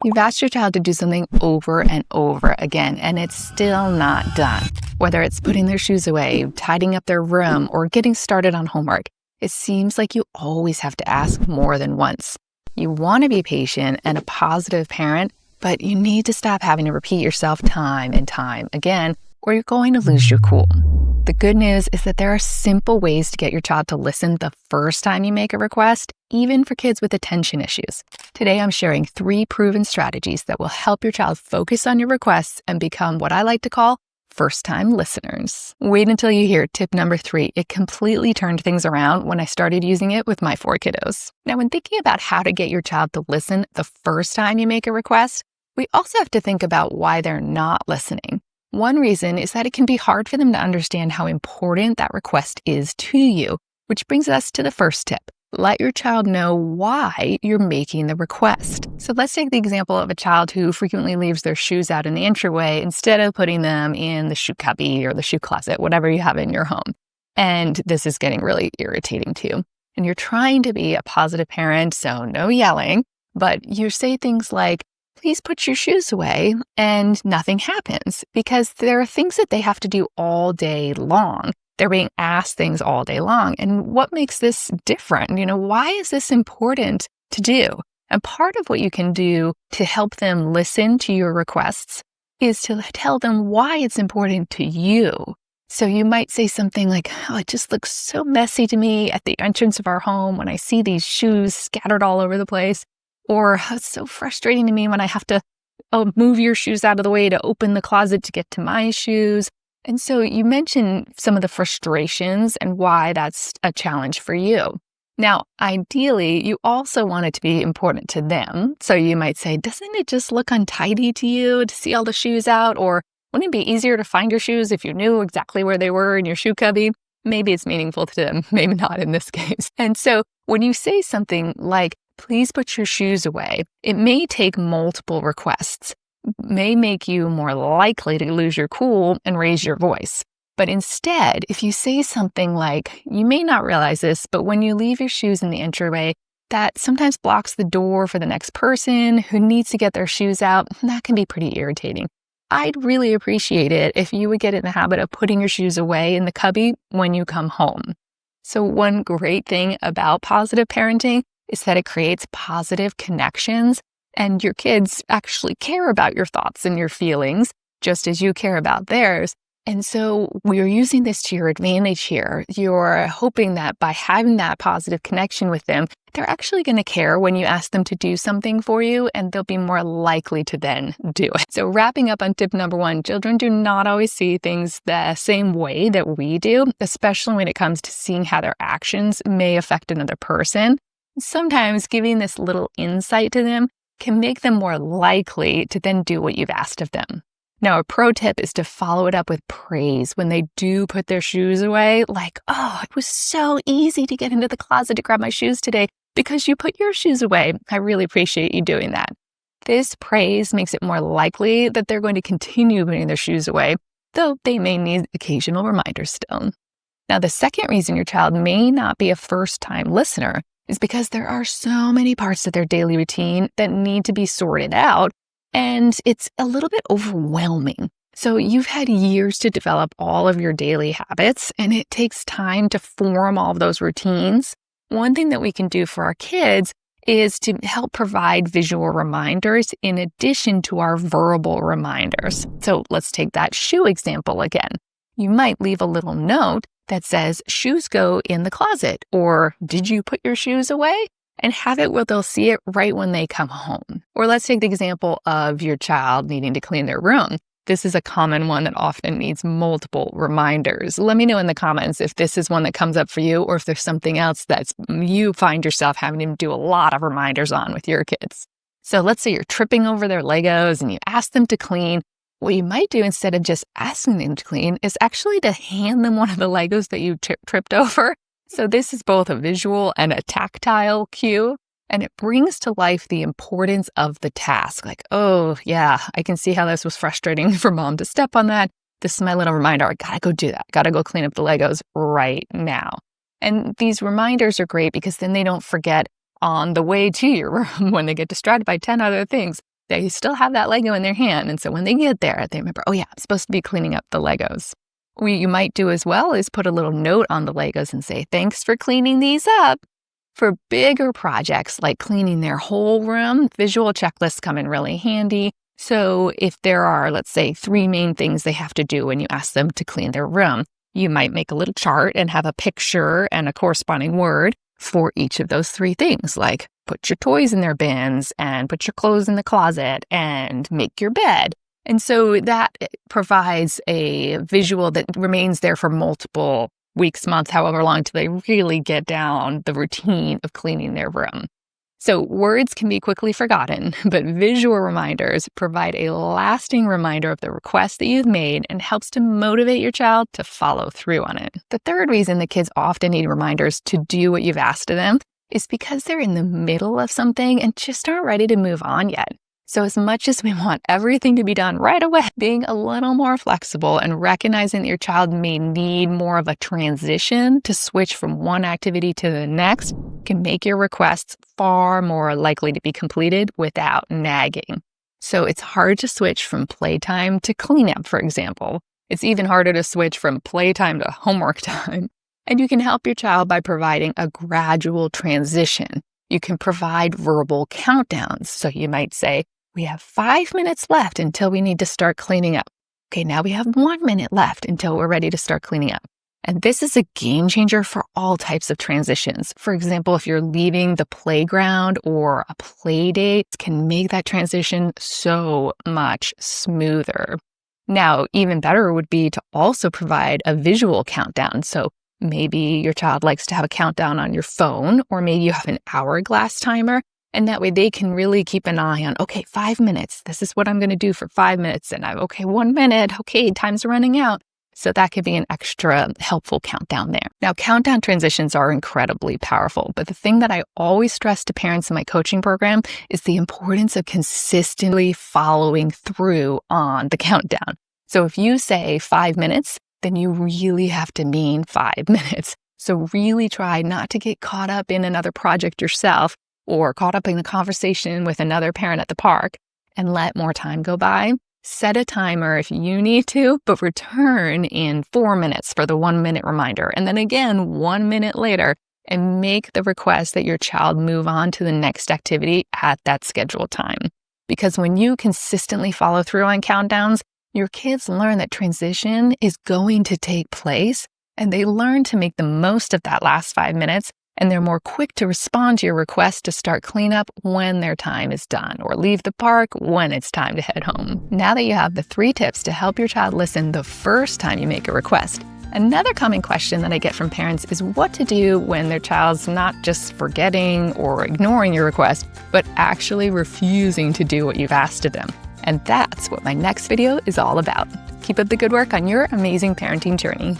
You've asked your child to do something over and over again, and it's still not done. Whether it's putting their shoes away, tidying up their room, or getting started on homework, it seems like you always have to ask more than once. You want to be patient and a positive parent, but you need to stop having to repeat yourself time and time again, or you're going to lose your cool. The good news is that there are simple ways to get your child to listen the first time you make a request, even for kids with attention issues. Today, I'm sharing 3 proven strategies that will help your child focus on your requests and become what I like to call first-time listeners. Wait until you hear tip number 3. It completely turned things around when I started using it with my 4 kiddos. Now, when thinking about how to get your child to listen the first time you make a request, we also have to think about why they're not listening. One reason is that it can be hard for them to understand how important that request is to you, which brings us to the first tip. Let your child know why you're making the request. So let's take the example of a child who frequently leaves their shoes out in the entryway instead of putting them in the shoe cubby or the shoe closet, whatever you have in your home. And this is getting really irritating to you. And you're trying to be a positive parent, so no yelling, but you say things like, please put your shoes away, and nothing happens because there are things that they have to do all day long. They're being asked things all day long. And what makes this different? Why is this important to do? And part of what you can do to help them listen to your requests is to tell them why it's important to you. So you might say something like, oh, it just looks so messy to me at the entrance of our home when I see these shoes scattered all over the place. Or it's so frustrating to me when I have to move your shoes out of the way to open the closet to get to my shoes. And so you mentioned some of the frustrations and why that's a challenge for you. Now, ideally, you also want it to be important to them. So you might say, doesn't it just look untidy to you to see all the shoes out? Or wouldn't it be easier to find your shoes if you knew exactly where they were in your shoe cubby? Maybe it's meaningful to them, maybe not in this case. And so when you say something like, please put your shoes away, it may take multiple requests, may make you more likely to lose your cool and raise your voice. But instead, if you say something like, you may not realize this, but when you leave your shoes in the entryway, that sometimes blocks the door for the next person who needs to get their shoes out. That can be pretty irritating. I'd really appreciate it if you would get in the habit of putting your shoes away in the cubby when you come home. So one great thing about positive parenting is that it creates positive connections, and your kids actually care about your thoughts and your feelings just as you care about theirs. And so we're using this to your advantage here. You're hoping that by having that positive connection with them, they're actually going to care when you ask them to do something for you, and they'll be more likely to then do it. So wrapping up on tip number 1, children do not always see things the same way that we do, especially when it comes to seeing how their actions may affect another person. Sometimes giving this little insight to them can make them more likely to then do what you've asked of them. Now, a pro tip is to follow it up with praise when they do put their shoes away, like, oh, it was so easy to get into the closet to grab my shoes today because you put your shoes away. I really appreciate you doing that. This praise makes it more likely that they're going to continue putting their shoes away, though they may need occasional reminders still. Now, the second reason your child may not be a first-time listener is because there are so many parts of their daily routine that need to be sorted out, and it's a little bit overwhelming. So you've had years to develop all of your daily habits, and it takes time to form all of those routines. One thing that we can do for our kids is to help provide visual reminders in addition to our verbal reminders. So let's take that shoe example again. You might leave a little note that says, shoes go in the closet, or did you put your shoes away? And have it where they'll see it right when they come home. Or let's take the example of your child needing to clean their room. This is a common one that often needs multiple reminders. Let me know in the comments if this is one that comes up for you, or if there's something else that you find yourself having to do a lot of reminders on with your kids. So let's say you're tripping over their Legos and you ask them to clean. What you might do instead of just asking them to clean is actually to hand them one of the Legos that you tripped over. So this is both a visual and a tactile cue, and it brings to life the importance of the task. Like, oh yeah, I can see how this was frustrating for mom to step on that. This is my little reminder. I gotta go do that. Gotta go clean up the Legos right now. And these reminders are great because then they don't forget on the way to your room when they get distracted by 10 other things. they still have that Lego in their hand. And so when they get there, they remember, oh yeah, I'm supposed to be cleaning up the Legos. What you might do as well is put a little note on the Legos and say, thanks for cleaning these up. For bigger projects like cleaning their whole room, visual checklists come in really handy. So if there are, let's say, 3 main things they have to do when you ask them to clean their room, you might make a little chart and have a picture and a corresponding word for each of those 3 things, like put your toys in their bins and put your clothes in the closet and make your bed. And so that provides a visual that remains there for multiple weeks, months, however long, till they really get down the routine of cleaning their room. So words can be quickly forgotten, but visual reminders provide a lasting reminder of the request that you've made and helps to motivate your child to follow through on it. The third reason that kids often need reminders to do what you've asked of them is because they're in the middle of something and just aren't ready to move on yet. So as much as we want everything to be done right away, being a little more flexible and recognizing that your child may need more of a transition to switch from one activity to the next can make your requests far more likely to be completed without nagging. So it's hard to switch from playtime to cleanup, for example. It's even harder to switch from playtime to homework time. And you can help your child by providing a gradual transition. You can provide verbal countdowns. So you might say, we have 5 minutes left until we need to start cleaning up. Okay, now we have 1 minute left until we're ready to start cleaning up. And this is a game changer for all types of transitions. For example, if you're leaving the playground or a play date, it can make that transition so much smoother. Now, even better would be to also provide a visual countdown. So maybe your child likes to have a countdown on your phone, or maybe you have an hourglass timer. And that way they can really keep an eye on, okay, 5 minutes. This is what I'm going to do for 5 minutes. And okay, 1 minute. Okay, time's running out. So that could be an extra helpful countdown there. Now, countdown transitions are incredibly powerful. But the thing that I always stress to parents in my coaching program is the importance of consistently following through on the countdown. So if you say 5 minutes, then you really have to mean 5 minutes. So really try not to get caught up in another project yourself or caught up in a conversation with another parent at the park and let more time go by. Set a timer if you need to, but return in 4 minutes for the 1 minute reminder. And then again, 1 minute later, and make the request that your child move on to the next activity at that scheduled time. Because when you consistently follow through on countdowns, your kids learn that transition is going to take place, and they learn to make the most of that last 5 minutes, and they're more quick to respond to your request to start cleanup when their time is done, or leave the park when it's time to head home. Now that you have the 3 tips to help your child listen the first time you make a request, another common question that I get from parents is what to do when their child's not just forgetting or ignoring your request, but actually refusing to do what you've asked of them. And that's what my next video is all about. Keep up the good work on your amazing parenting journey.